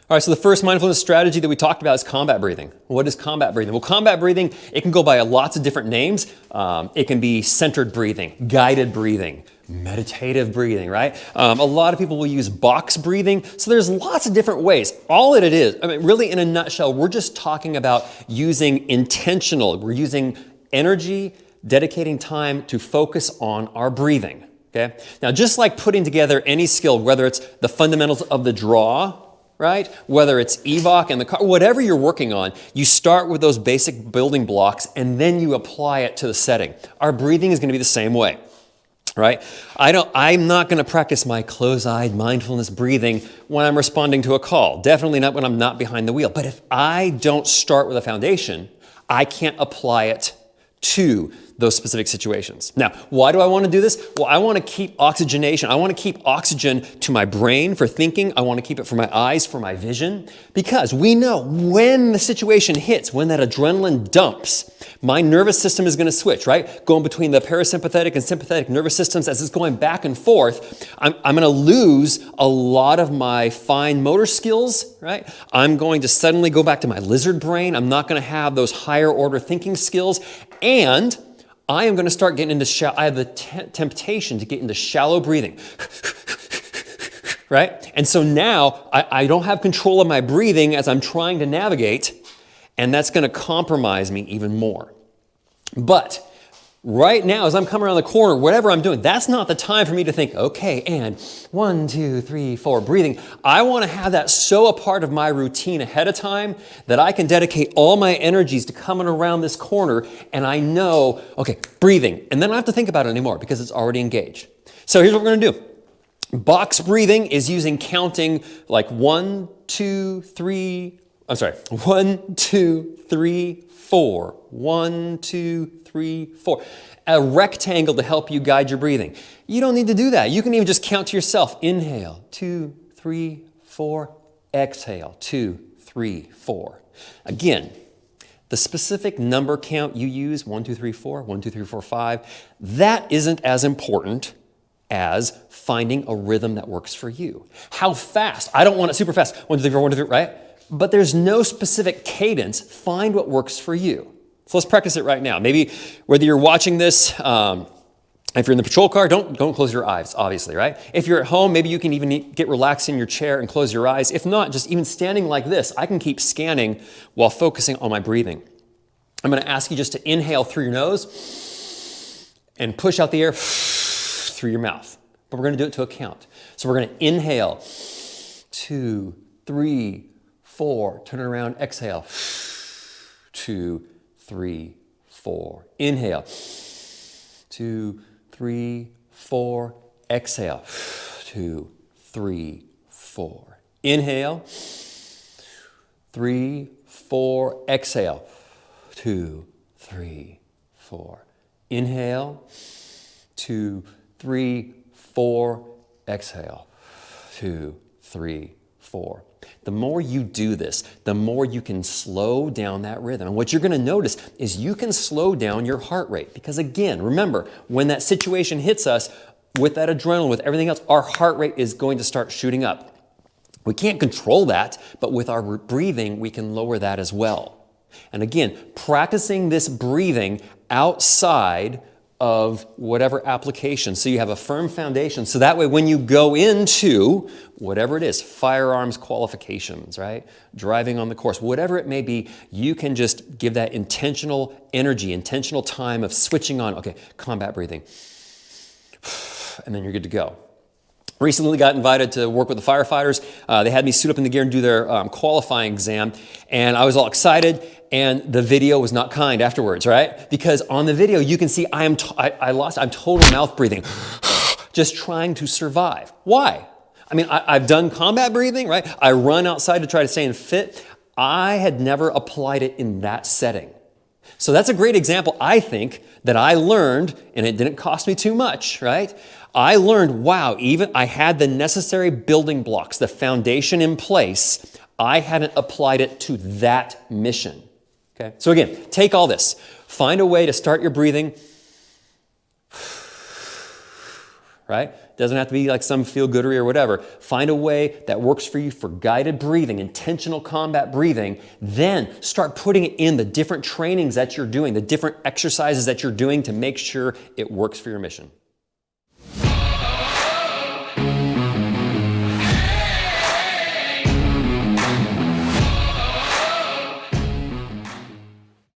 All right, so the first mindfulness strategy that we talked about is combat breathing. What is combat breathing? Well, combat breathing, it can go by lots of different names. It can be centered breathing, guided breathing, meditative breathing, right? A lot of people will use box breathing. So there's lots of different ways. All it is, I mean, really in a nutshell, we're just talking about using intentional, we're using energy, dedicating time to focus on our breathing, okay? Now, just like putting together any skill, whether it's the fundamentals of the draw, right? Whether it's EVOC and the car, whatever you're working on, you start with those basic building blocks and then you apply it to the setting. Our breathing is going to be the same way, right? I'm not going to practice my close-eyed mindfulness breathing when I'm responding to a call. Definitely not when I'm not behind the wheel. But if I don't start with a foundation, I can't apply it to those specific situations. Now, why do I want to do this? Well, I want to keep oxygenation. I want to keep oxygen to my brain for thinking. I want to keep it for my eyes, for my vision, because we know when the situation hits, when that adrenaline dumps, my nervous system is going to switch, right? Going between the parasympathetic and sympathetic nervous systems as it's going back and forth, I'm going to lose a lot of my fine motor skills, right? I'm going to suddenly go back to my lizard brain. I'm not going to have those higher order thinking skills, and I am going to start getting into I have the temptation to get into shallow breathing, right? And so now I don't have control of my breathing as I'm trying to navigate, and that's going to compromise me even more. But right now, as I'm coming around the corner, whatever I'm doing, that's not the time for me to think, okay, and 1, 2, 3, 4, breathing. I want to have that so a part of my routine ahead of time that I can dedicate all my energies to coming around this corner and I know, okay, breathing. And then I don't have to think about it anymore because it's already engaged. So here's what we're going to do. Box breathing is using counting like 1, 2, 3, 1, 2, 3, 4. 1, 2, 3, 4. A rectangle to help you guide your breathing. You don't need to do that. You can even just count to yourself. Inhale, 2, 3, 4. Exhale, 2, 3, 4. Again, the specific number count you use, 1, 2, 3, 4, 1, 2, 3, 4, 5, that isn't as important as finding a rhythm that works for you. How fast? I don't want it super fast. 1, 2, 3, 4, 1, 2, 3, right? But there's no specific cadence. Find what works for you. So let's practice it right now. Maybe whether you're watching this, if you're in the patrol car, don't close your eyes, obviously, right? If you're at home, maybe you can even get relaxed in your chair and close your eyes. If not, just even standing like this, I can keep scanning while focusing on my breathing. I'm going to ask you just to inhale through your nose and push out the air through your mouth. But we're going to do it to a count. So we're going to inhale, 2, 3, 4, turn it around, exhale, 2, 3, 4. Inhale, 2, 3, 4. Exhale, 2, 3, 4. Inhale, 3, 4. Exhale, 2, 3, 4. Inhale, 2, 3, 4. Exhale, 2, 3, 4. The more you do this, the more you can slow down that rhythm. And what you're going to notice is you can slow down your heart rate. Because again, remember, when that situation hits us, with that adrenaline, with everything else, our heart rate is going to start shooting up. We can't control that, but with our breathing, we can lower that as well. And again, practicing this breathing outside of whatever application. So you have a firm foundation. So that way when you go into whatever it is, firearms qualifications, right? Driving on the course, whatever it may be, you can just give that intentional energy, intentional time of switching on, okay, combat breathing. And then you're good to go. Recently got invited to work with the firefighters. They had me suit up in the gear and do their qualifying exam. And I was all excited. And the video was not kind afterwards, right? Because on the video, you can see I'm total mouth breathing, just trying to survive. Why? I mean, I've done combat breathing, right? I run outside to try to stay in fit. I had never applied it in that setting. So that's a great example, I think, that I learned, and it didn't cost me too much, right? I learned, wow, even I had the necessary building blocks, the foundation in place. I hadn't applied it to that mission. Okay? So again, take all this. Find a way to start your breathing. right? Doesn't have to be like some feel-goodery or whatever. Find a way that works for you for guided breathing, intentional combat breathing. Then start putting it in the different trainings that you're doing, the different exercises that you're doing to make sure it works for your mission.